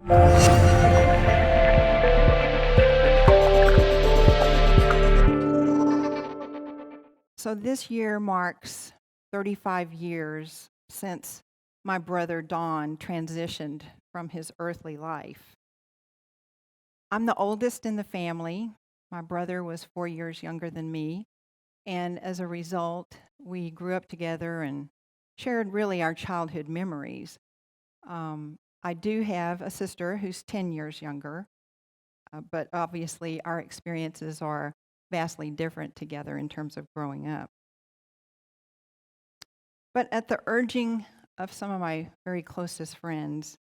So this year marks 35 years since my brother Don transitioned from his earthly life. I'm the oldest in the family. My brother was 4 years younger than me, and as a result, we grew up together and shared really our childhood memories. I do have a sister who's 10 years younger, but obviously our experiences are vastly different together in terms of growing up. But at the urging of some of my very closest friends,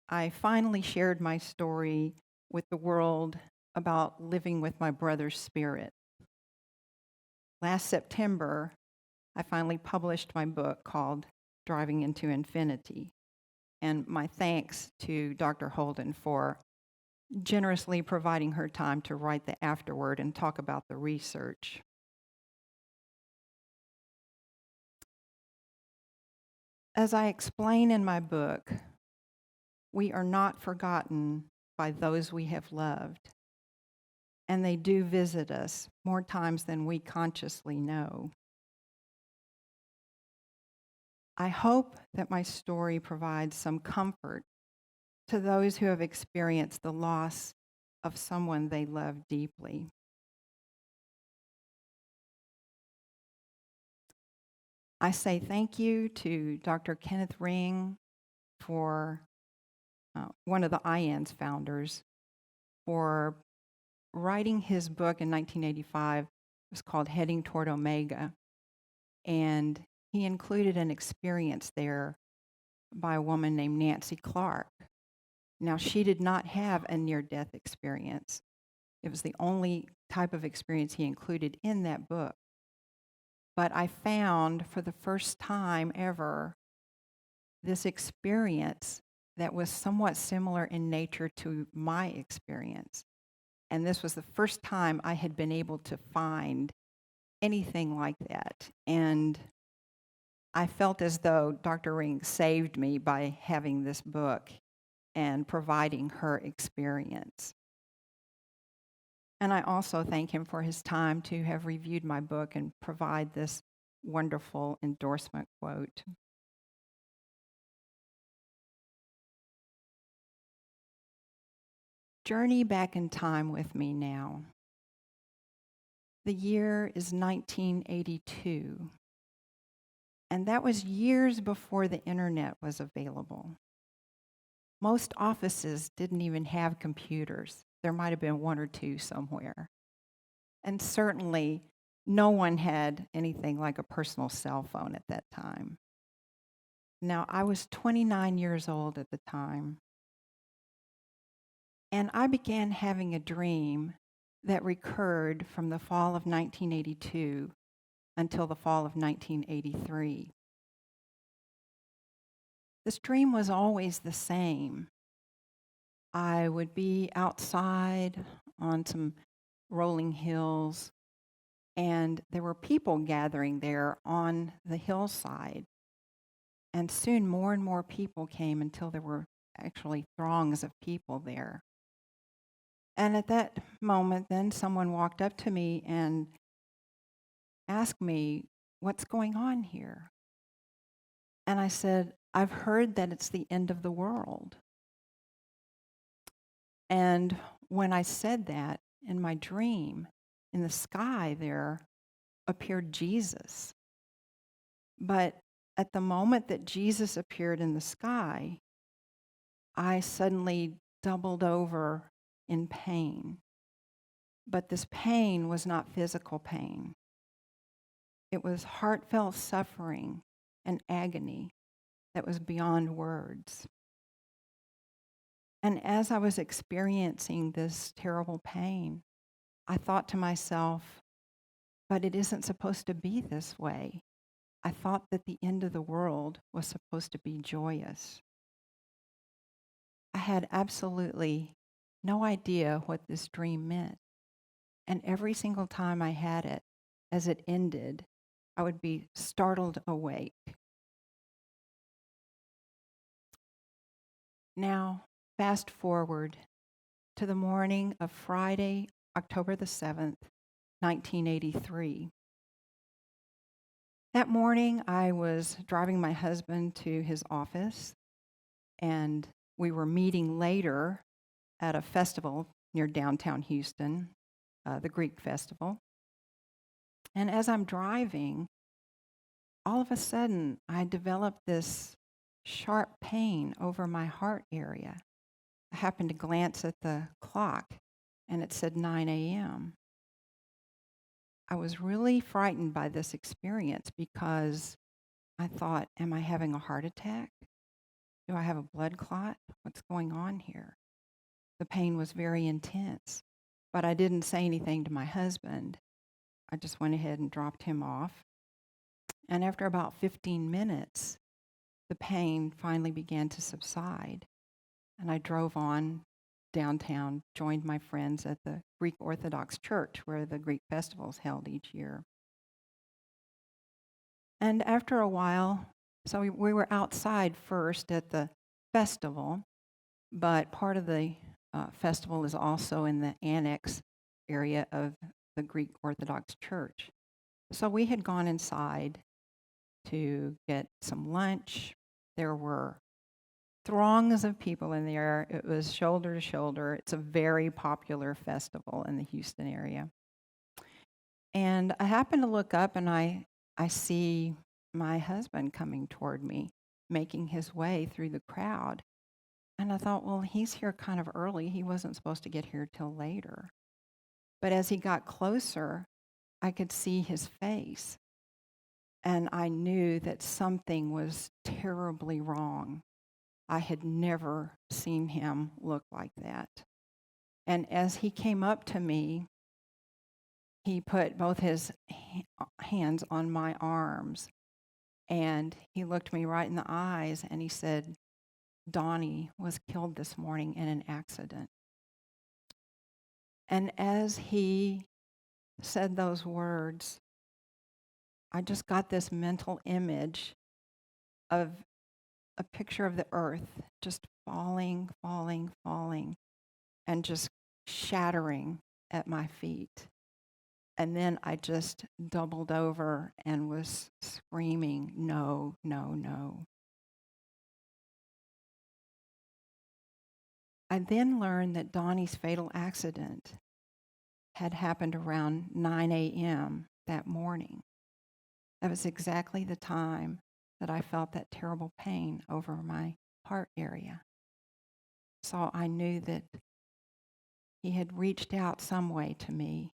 I finally shared my story with the world about living with my brother's spirit. Last September, I finally published my book called Driving into Infinity. And my thanks to Dr. Holden for generously providing her time to write the afterword and talk about the research. As I explain in my book, we are not forgotten by those we have loved, and they do visit us more times than we consciously know. I hope that my story provides some comfort to those who have experienced the loss of someone they love deeply. I say thank you to Dr. Kenneth for one of the IANDS founders, for writing his book in 1985. It was called Heading Toward Omega, and he included an experience there by a woman named Nancy Clark. Now, she did not have a near-death experience. It was the only type of experience he included in that book. But I found for the first time ever this experience that was somewhat similar in nature to my experience. And this was the first time I had been able to find anything like that. And I felt as though Dr. Ring saved me by having this book and providing her experience. And I also thank him for his time to have reviewed my book and provide this wonderful endorsement quote. Journey back in time with me now. The year is 1982, and that was years before the internet was available. Most offices didn't even have computers. There might have been one or two somewhere. And certainly, no one had anything like a personal cell phone at that time. Now, I was 29 years old at the time, and I began having a dream that recurred from the fall of 1982 until the fall of 1983. This dream was always the same. I would be outside on some rolling hills, and there were people gathering there on the hillside. And soon more and more people came until there were actually throngs of people there. And at that moment, then someone walked up to me and asked me, "What's going on here?" And I said, "I've heard that it's the end of the world." And when I said that, in my dream, in the sky there appeared Jesus. But at the moment that Jesus appeared in the sky, I suddenly doubled over in pain. But this pain was not physical pain. It was heartfelt suffering and agony that was beyond words. And as I was experiencing this terrible pain, I thought to myself, but it isn't supposed to be this way. I thought that the end of the world was supposed to be joyous. I had absolutely no idea what this dream meant. And every single time I had it, as it ended, I would be startled awake. Now, Fast forward to the morning of Friday, October the 7th, 1983. That morning, I was driving my husband to his office, and we were meeting later at a festival near downtown Houston, the Greek festival. And as I'm driving, all of a sudden, I developed this sharp pain over my heart area. I happened to glance at the clock, and it said 9 a.m. I was really frightened by this experience because I thought, am I having a heart attack? Do I have a blood clot? What's going on here? The pain was very intense, but I didn't say anything to my husband. I just went ahead and dropped him off. And after about 15 minutes, the pain finally began to subside. And I drove on downtown, joined my friends at the Greek Orthodox Church where the Greek festival is held each year. And after a while, so we were outside first at the festival, but part of the festival is also in the annex area of the Greek Orthodox Church. So we had gone inside to get some lunch. There were throngs of people in there. It was shoulder to shoulder. It's a very popular festival in the Houston area. And I happened to look up and I see my husband coming toward me, making his way through the crowd. And I thought, well, he's here kind of early. He wasn't supposed to get here till later. But as he got closer, I could see his face. And I knew that something was terribly wrong. I had never seen him look like that. And as he came up to me, he put both his hands on my arms, and he looked me right in the eyes, and he said, Donny was killed this morning in an accident. And as he said those words, I just got this mental image of a picture of the earth just falling, falling, falling, and just shattering at my feet. And then I just doubled over and was screaming, no, no, no. I then learned that Donny's fatal accident had happened around 9 a.m. that morning. That was exactly the time that I felt that terrible pain over my heart area. So I knew that he had reached out some way to me,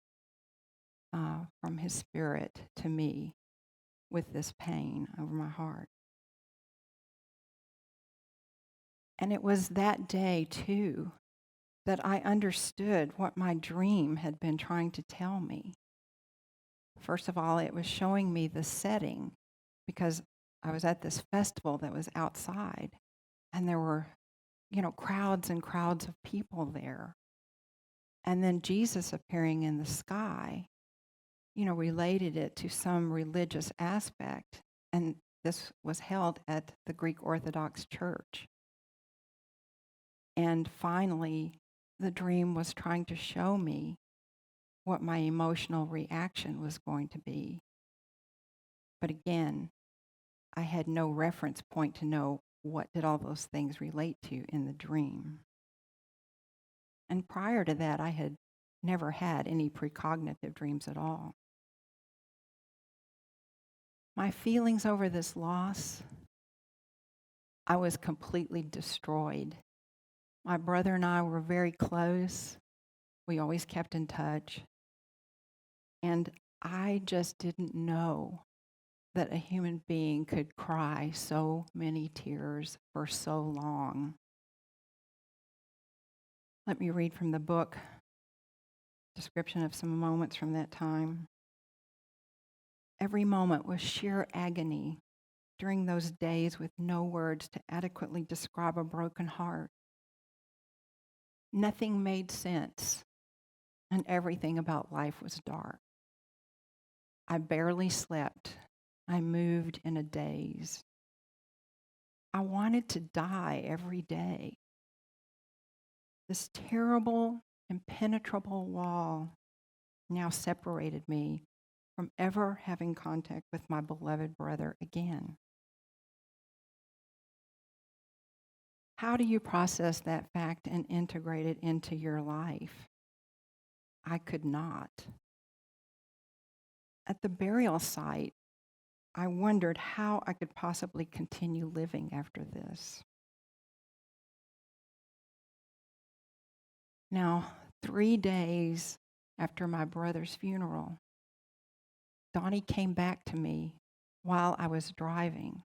from his spirit to me, with this pain over my heart. And it was that day, too, that I understood what my dream had been trying to tell me. First of all, it was showing me the setting, because I was at this festival that was outside, and there were, crowds and crowds of people there. And then Jesus appearing in the sky, related it to some religious aspect. And this was held at the Greek Orthodox Church. And finally, the dream was trying to show me what my emotional reaction was going to be. But again, I had no reference point to know what did all those things relate to in the dream. And prior to that, I had never had any precognitive dreams at all. My feelings over this loss, I was completely destroyed. My brother and I were very close. We always kept in touch. And I just didn't know that a human being could cry so many tears for so long. Let me read from the book, description of some moments from that time. Every moment was sheer agony during those days, with no words to adequately describe a broken heart. Nothing made sense, and everything about life was dark. I barely slept. I moved in a daze. I wanted to die every day. This terrible, impenetrable wall now separated me from ever having contact with my beloved brother again. How do you process that fact and integrate it into your life? I could not. At the burial site, I wondered how I could possibly continue living after this. Now, 3 days after my brother's funeral, Donny came back to me while I was driving.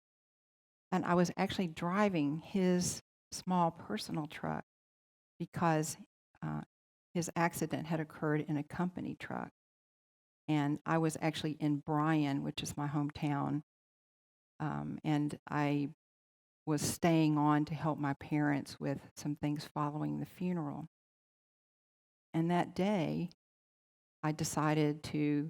And I was actually driving his small personal truck because his accident had occurred in a company truck. And I was actually in Bryan, which is my hometown, and I was staying on to help my parents with some things following the funeral. And that day, I decided to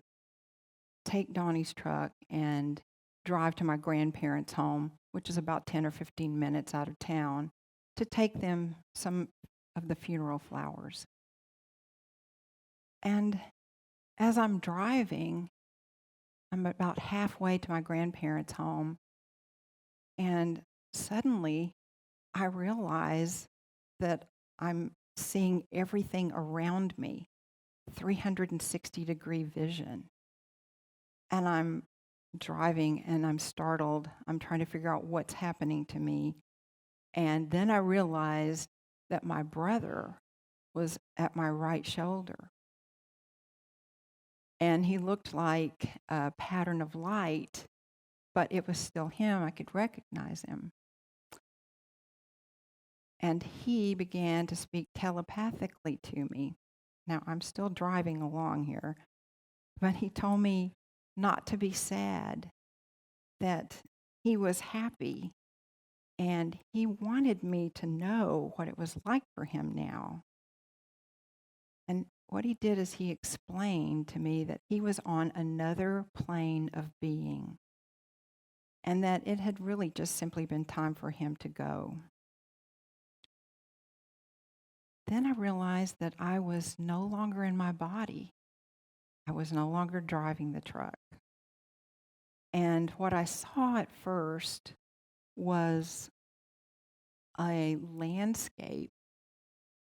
take Donnie's truck and drive to my grandparents' home, which is about 10 or 15 minutes out of town, to take them some of the funeral flowers. And as I'm driving, I'm about halfway to my grandparents' home, and suddenly I realize that I'm seeing everything around me, 360-degree vision. And I'm driving and I'm startled. I'm trying to figure out what's happening to me. And then I realized that my brother was at my right shoulder. And he looked like a pattern of light, but it was still him. I could recognize him. And he began to speak telepathically to me. Now, I'm still driving along here, but he told me not to be sad, that he was happy, and he wanted me to know what it was like for him now. And what he did is he explained to me that he was on another plane of being, and that it had really just simply been time for him to go. Then I realized that I was no longer in my body. I was no longer driving the truck. And what I saw at first was a landscape,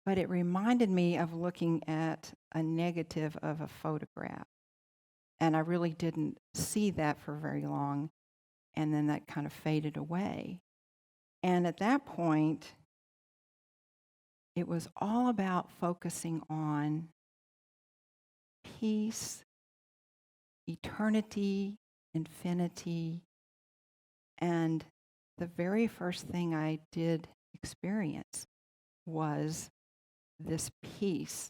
but it reminded me of looking at a negative of a photograph. And I really didn't see that for very long, and then that kind of faded away. And at that point, it was all about focusing on peace, eternity, infinity, and the very first thing I did experience was this peace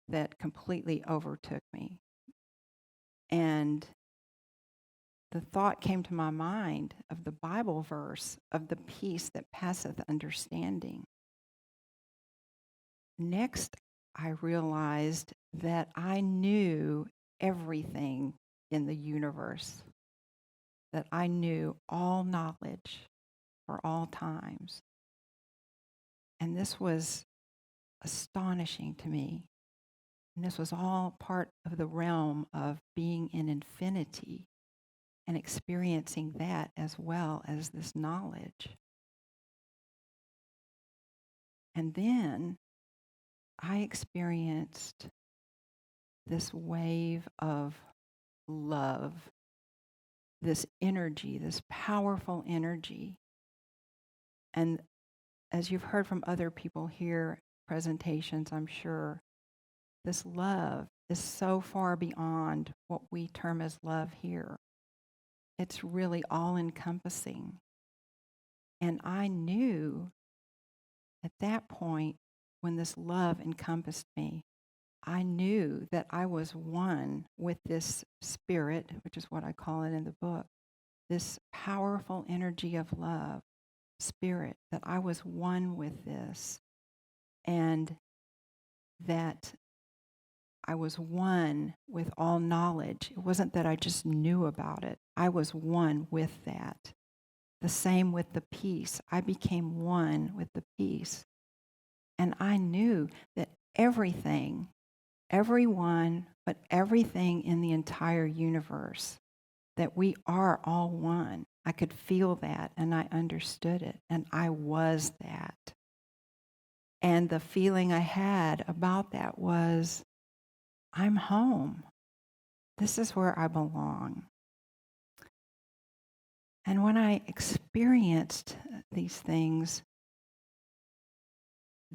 that completely overtook me. And the thought came to my mind of the Bible verse of the peace that passeth understanding. Next, I realized that I knew everything in the universe, that I knew all knowledge for all times. And this was astonishing to me. And this was all part of the realm of being in infinity and experiencing that as well as this knowledge. And then I experienced this wave of love, this energy, this powerful energy. And as you've heard from other people here, presentations, I'm sure, this love is so far beyond what we term as love here. It's really all-encompassing. And I knew at that point, when this love encompassed me, I knew that I was one with this spirit, which is what I call it in the book, this powerful energy of love, spirit, that I was one with this, and that I was one with all knowledge. It wasn't that I just knew about it. I was one with that. The same with the peace. I became one with the peace. And I knew that everything, everyone, but everything in the entire universe, that we are all one. I could feel that, and I understood it, and I was that. And the feeling I had about that was, I'm home. This is where I belong. And when I experienced these things,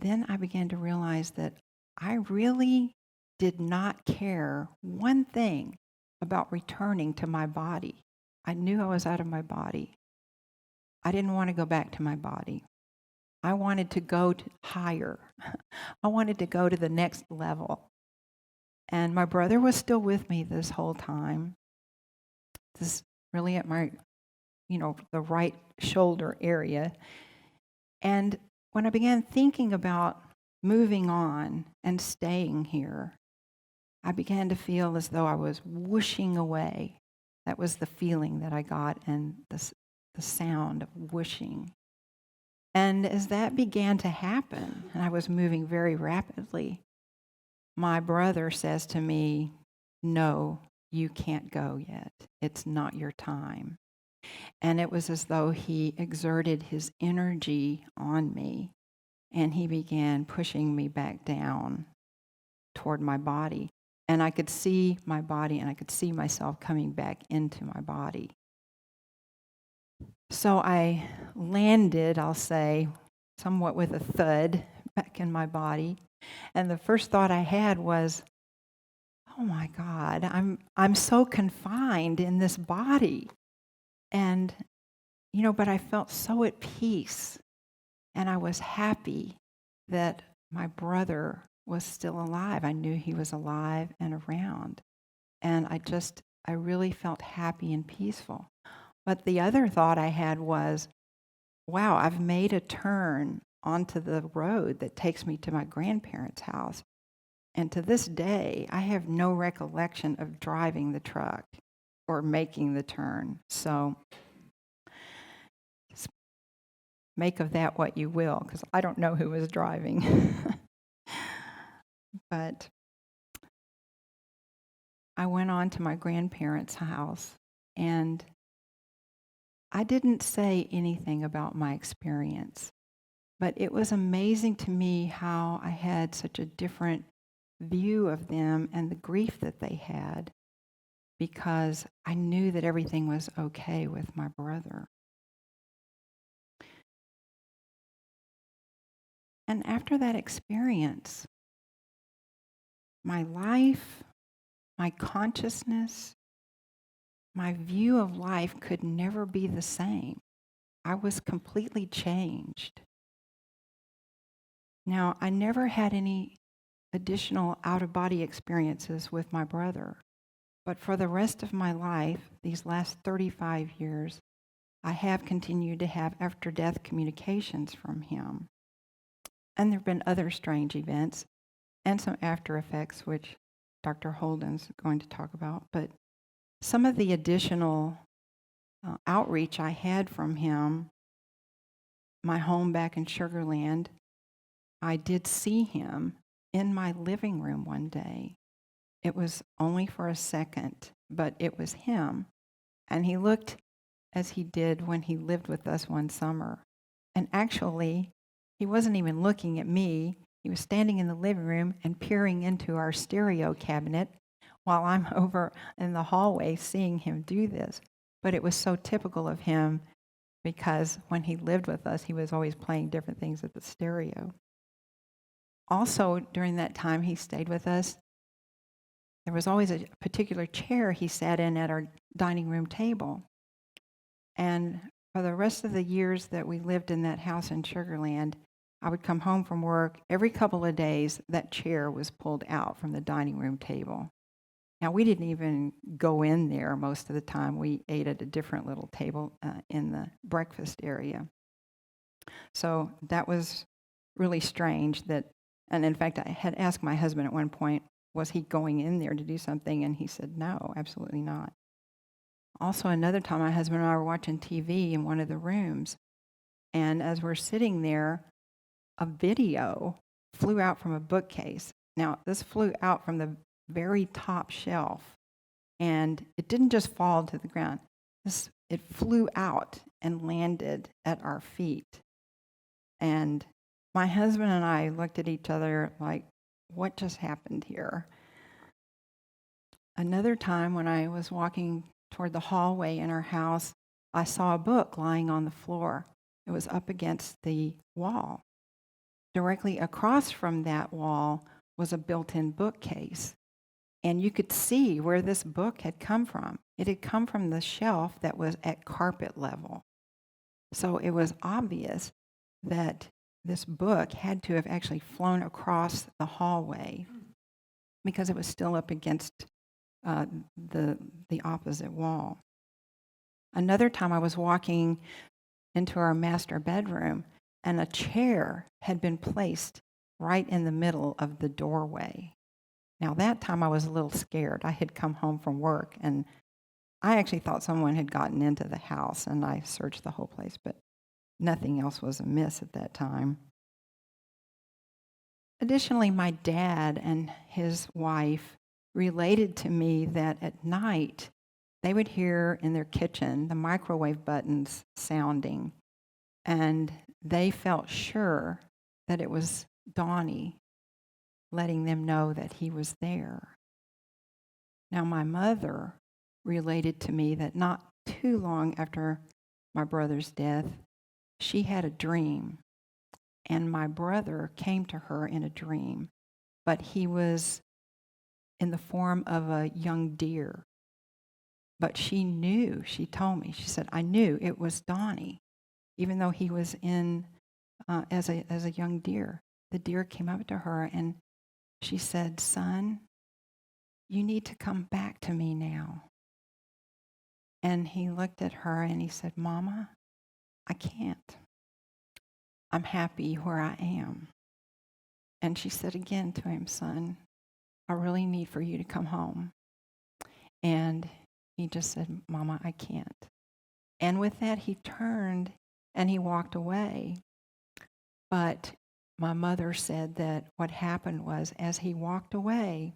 then I began to realize that I really did not care one thing about returning to my body. I knew I was out of my body. I didn't want to go back to my body. I wanted to go higher. I wanted to go to the next level. And my brother was still with me this whole time. This really at my, the right shoulder area. And when I began thinking about moving on and staying here, I began to feel as though I was whooshing away. That was the feeling that I got, and the sound of whooshing. And as that began to happen, and I was moving very rapidly, my brother says to me, "No, you can't go yet. It's not your time." And it was as though he exerted his energy on me, and he began pushing me back down toward my body. And I could see my body, and I could see myself coming back into my body. So I landed, I'll say, somewhat with a thud back in my body. And the first thought I had was, oh my God, I'm so confined in this body. And, but I felt so at peace. And I was happy that my brother was still alive. I knew he was alive and around. And I really felt happy and peaceful. But the other thought I had was, wow, I've made a turn onto the road that takes me to my grandparents' house. And to this day, I have no recollection of driving the truck or making the turn. So make of that what you will, because I don't know who was driving. But I went on to my grandparents' house, and I didn't say anything about my experience. But it was amazing to me how I had such a different view of them and the grief that they had, because I knew that everything was okay with my brother. And after that experience, my life, my consciousness, my view of life could never be the same. I was completely changed. Now, I never had any additional out-of-body experiences with my brother. But for the rest of my life, these last 35 years, I have continued to have after-death communications from him. And there have been other strange events and some after effects, which Dr. Holden's going to talk about. But some of the additional outreach I had from him, my home back in Sugar Land, I did see him in my living room one day. It was only for a second, but it was him. And he looked as he did when he lived with us one summer. And actually, he wasn't even looking at me. He was standing in the living room and peering into our stereo cabinet while I'm over in the hallway seeing him do this. But it was so typical of him, because when he lived with us, he was always playing different things at the stereo. Also, during that time he stayed with us, there was always a particular chair he sat in at our dining room table. And for the rest of the years that we lived in that house in Sugar Land, I would come home from work. Every couple of days, that chair was pulled out from the dining room table. Now, we didn't even go in there most of the time. We ate at a different little table in the breakfast area. So that was really strange and in fact, I had asked my husband at one point, was he going in there to do something? And he said, no, absolutely not. Also, another time, my husband and I were watching TV in one of the rooms. And as we're sitting there, a video flew out from a bookcase. Now, this flew out from the very top shelf, and it didn't just fall to the ground. It flew out and landed at our feet. And my husband and I looked at each other like, what just happened here? Another time when I was walking toward the hallway in our house, I saw a book lying on the floor. It was up against the wall. Directly across from that wall was a built-in bookcase. And you could see where this book had come from. It had come from the shelf that was at carpet level. So it was obvious that this book had to have actually flown across the hallway because it was still up against the opposite wall. Another time I was walking into our master bedroom, and a chair had been placed right in the middle of the doorway. Now, that time I was a little scared. I had come home from work, and I actually thought someone had gotten into the house, and I searched the whole place, but nothing else was amiss at that time. Additionally, my dad and his wife related to me that at night they would hear in their kitchen the microwave buttons sounding, and they felt sure that it was Donny letting them know that he was there. Now, my mother related to me that not too long after my brother's death, she had a dream, and my brother came to her in a dream, but he was in the form of a young deer. But she knew, she told me, she said, I knew it was Donny, even though he was in as a young deer. The deer came up to her and she said, son, you need to come back to me now. And he looked at her and he said, Mama, I can't. I'm happy where I am. And she said again to him, son, I really need for you to come home. And he just said, Mama, I can't. And with that, he turned and he walked away. But my mother said that what happened was, as he walked away,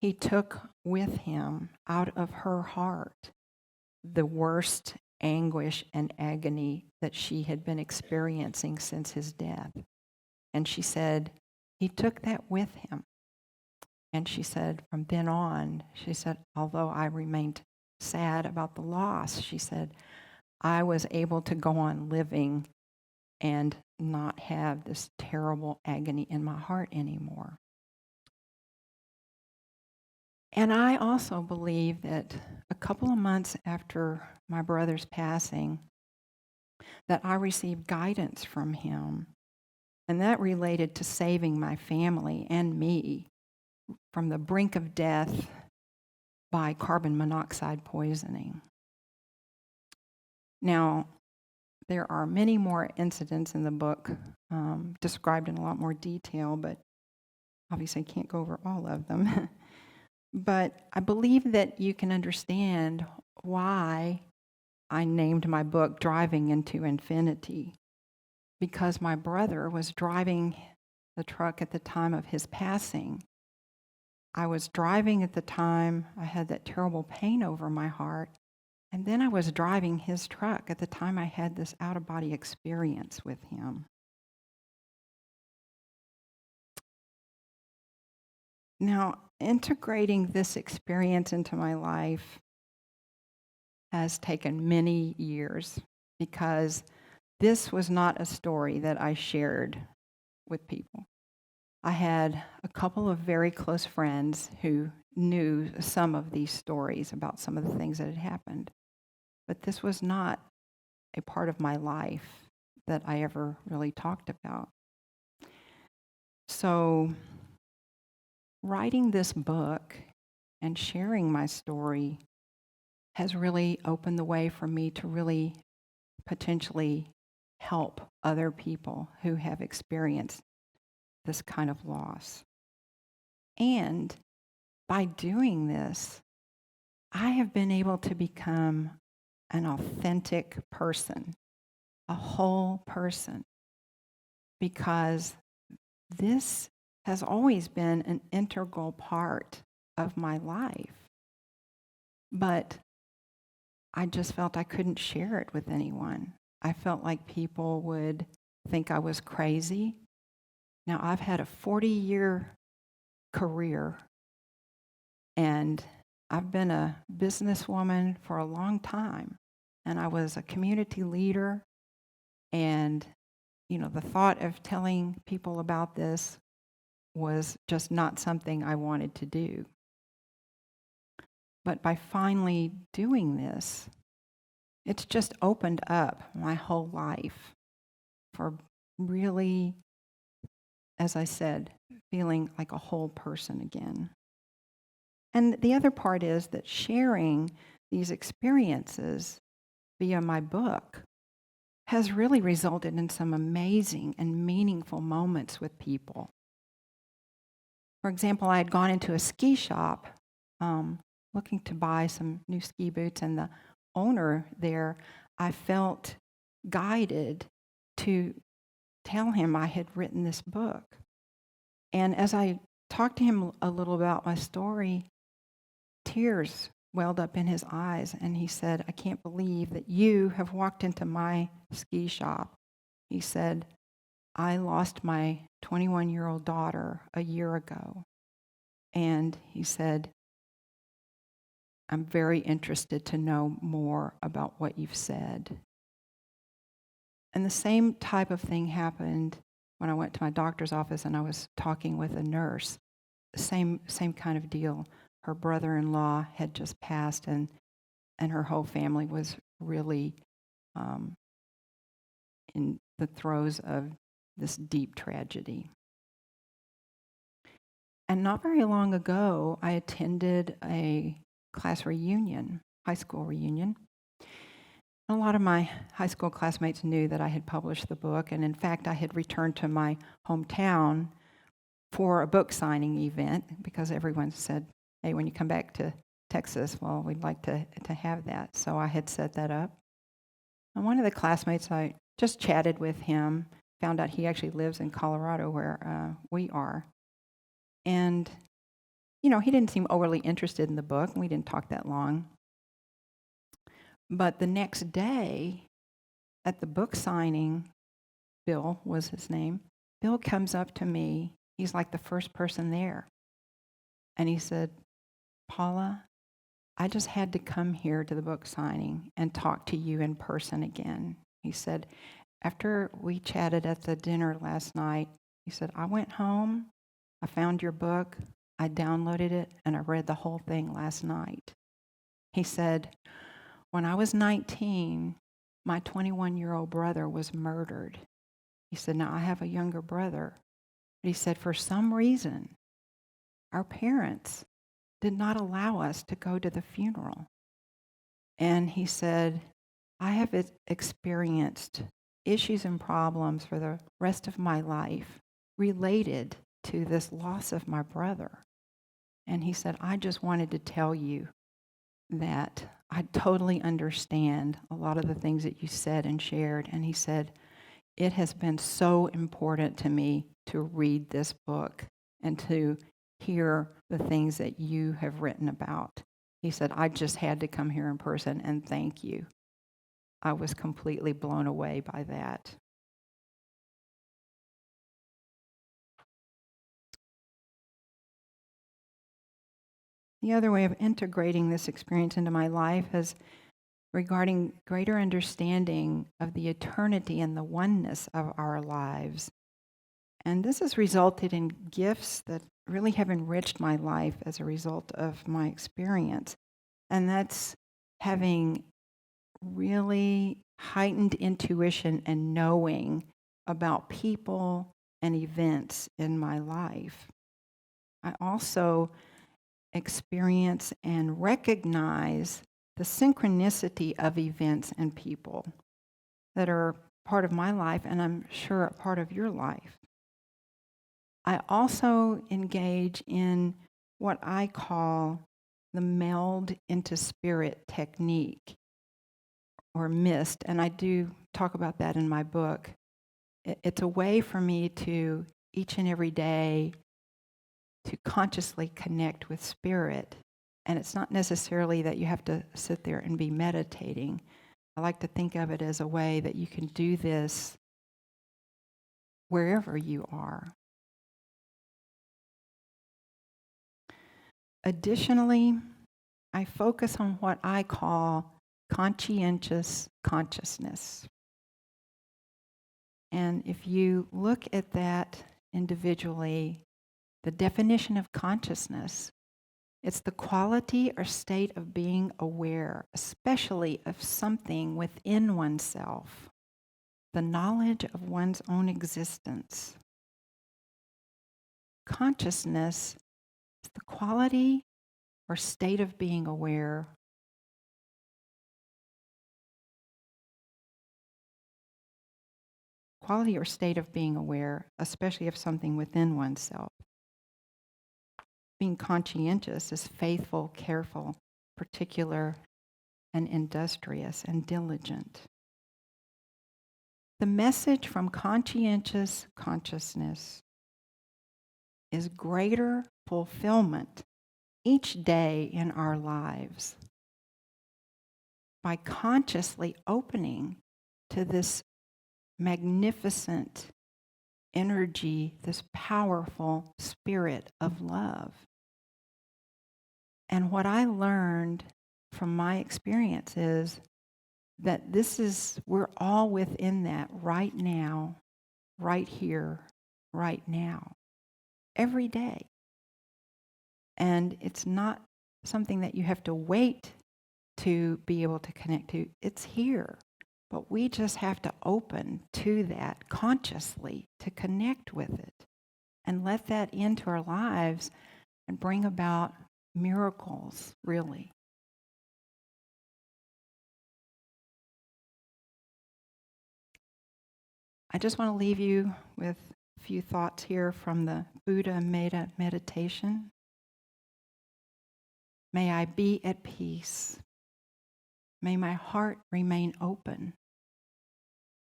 he took with him out of her heart the worst anguish and agony that she had been experiencing since his death. And she said, he took that with him. And she said, from then on, she said, although I remained sad about the loss, she said, I was able to go on living and not have this terrible agony in my heart anymore. And I also believe that a couple of months after my brother's passing, that I received guidance from him, and that related to saving my family and me from the brink of death by carbon monoxide poisoning. Now, there are many more incidents in the book described in a lot more detail, but obviously I can't go over all of them. But I believe that you can understand why I named my book Driving into Infinity, because my brother was driving the truck at the time of his passing. I was driving at the time I had that terrible pain over my heart, and then I was driving his truck at the time I had this out-of-body experience with him. Now, integrating this experience into my life has taken many years, because this was not a story that I shared with people. I had a couple of very close friends who knew some of these stories about some of the things that had happened, but this was not a part of my life that I ever really talked about. So, writing this book and sharing my story has really opened the way for me to really potentially help other people who have experienced this kind of loss. And by doing this, I have been able to become an authentic person, a whole person, because this has always been an integral part of my life. But I just felt I couldn't share it with anyone. I felt like people would think I was crazy. Now, I've had a 40-year career, and I've been a businesswoman for a long time, and I was a community leader, and the thought of telling people about this was just not something I wanted to do. But by finally doing this, it's just opened up my whole life for really, as I said, feeling like a whole person again. And the other part is that sharing these experiences via my book has really resulted in some amazing and meaningful moments with people. For example, I had gone into a ski shop looking to buy some new ski boots, and the owner there, I felt guided to tell him I had written this book. And as I talked to him a little about my story, tears welled up in his eyes, and he said, "I can't believe that you have walked into my ski shop." He said, "I lost my 21-year-old daughter a year ago." And he said, "I'm very interested to know more about what you've said." And the same type of thing happened when I went to my doctor's office and I was talking with a nurse. Same kind of deal. Her brother-in-law had just passed, and her whole family was really in the throes of this deep tragedy. And not very long ago, I attended a class reunion, high school reunion. A lot of my high school classmates knew that I had published the book, and in fact, I had returned to my hometown for a book signing event because everyone said, "Hey, when you come back to Texas, well, we'd like to have that." So I had set that up. And one of the classmates, I just chatted with him, found out he actually lives in Colorado where we are. And, he didn't seem overly interested in the book, and we didn't talk that long. But the next day, at the book signing, Bill was his name, Bill comes up to me. He's like the first person there. And he said, "Paula, I just had to come here to the book signing and talk to you in person again." He said, "After we chatted at the dinner last night," he said, "I went home, I found your book, I downloaded it, and I read the whole thing last night." He said, "When I was 19, my 21-year-old brother was murdered." He said, "Now I have a younger brother." But he said, "For some reason, our parents did not allow us to go to the funeral." And he said, "I have experienced issues and problems for the rest of my life related to this loss of my brother." And he said, "I just wanted to tell you that I totally understand a lot of the things that you said and shared." And he said, "It has been so important to me to read this book and to hear the things that you have written about." He said, "I just had to come here in person and thank you." I was completely blown away by that. The other way of integrating this experience into my life is regarding greater understanding of the eternity and the oneness of our lives. And this has resulted in gifts that really have enriched my life as a result of my experience. And that's having really heightened intuition and knowing about people and events in my life. I also experience and recognize the synchronicity of events and people that are part of my life, and I'm sure a part of your life. I also engage in what I call the meld into spirit technique, or MIST, and I do talk about that in my book. It's a way for me to each and every day to consciously connect with spirit. And it's not necessarily that you have to sit there and be meditating. I like to think of it as a way that you can do this wherever you are. Additionally, I focus on what I call conscientious consciousness. And if you look at that individually, the definition of consciousness, it's the quality or state of being aware, especially of something within oneself, the knowledge of one's own existence. Consciousness is the quality or state of being aware especially of something within oneself. Being conscientious is faithful, careful, particular, and industrious and diligent. The message from conscientious consciousness is greater fulfillment each day in our lives by consciously opening to this magnificent energy, this powerful spirit of love. And what I learned from my experience is that we're all within that right now, right here, right now, every day. And it's not something that you have to wait to be able to connect to. It's here. But we just have to open to that consciously to connect with it and let that into our lives and bring about miracles, really. I just want to leave you with a few thoughts here from the Buddha Metta meditation. May I be at peace. May my heart remain open.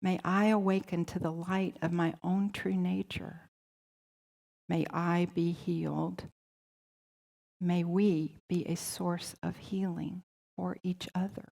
May I awaken to the light of my own true nature. May I be healed. May we be a source of healing for each other.